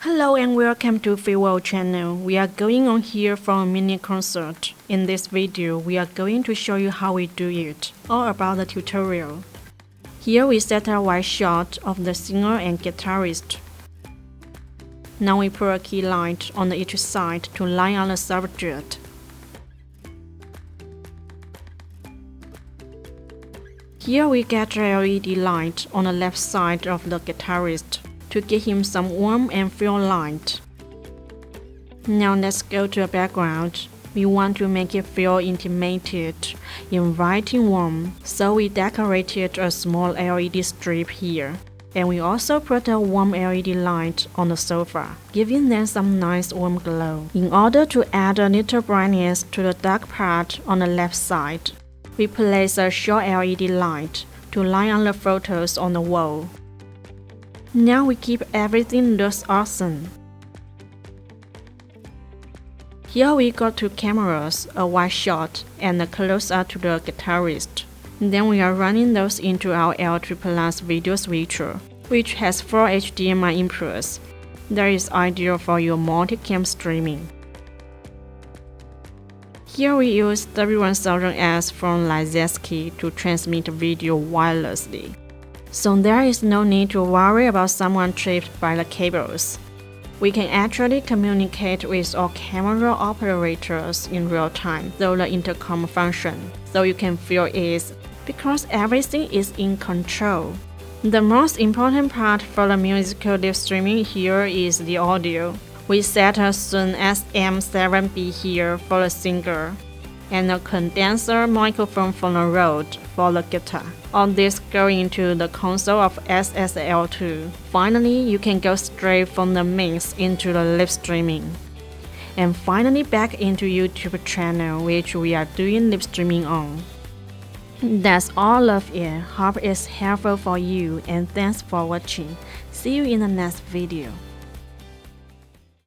Hello and welcome to FEELWORLD channel. We are going on here for a mini concert. In this video, we are going to show you how we do it, all about the tutorial. Here we set a wide shot of the singer and guitarist. Now we put a key light on each side to line on the subject. Here we get a LED light on the left side of the guitarist to give him some warmth and feel light. Now let's go to the background. We want to make it feel intimated, inviting warm, so we decorated a small LED strip here. And we also put a warm LED light on the sofa, giving them some nice warm glow. In order to add a little brightness to the dark part on the left side, we place a short LED light to line on the photos on the wall. Now we keep everything looks awesome. Here we got two cameras, a wide shot and a close-up to the guitarist. Then we are running those into our L2+ video switcher, which has 4 HDMI inputs. That is ideal for your multicam streaming. Here we use 31000S from Aliexpress to transmit video wirelessly. So there is no need to worry about someone tripped by the cables. We can actually communicate with all camera operators in real time through the intercom function, so you can feel ease because everything is in control. The most important part for the musical live streaming here is the audio. We set a Zoom SM7B here for the singer, and a condenser microphone from the Rode for the guitar. All this go into the console of SSL2. Finally, you can go straight from the mix into the live streaming. And finally back into YouTube channel, which we are doing live streaming on. That's all of it. Hope it's helpful for you and thanks for watching. See you in the next video.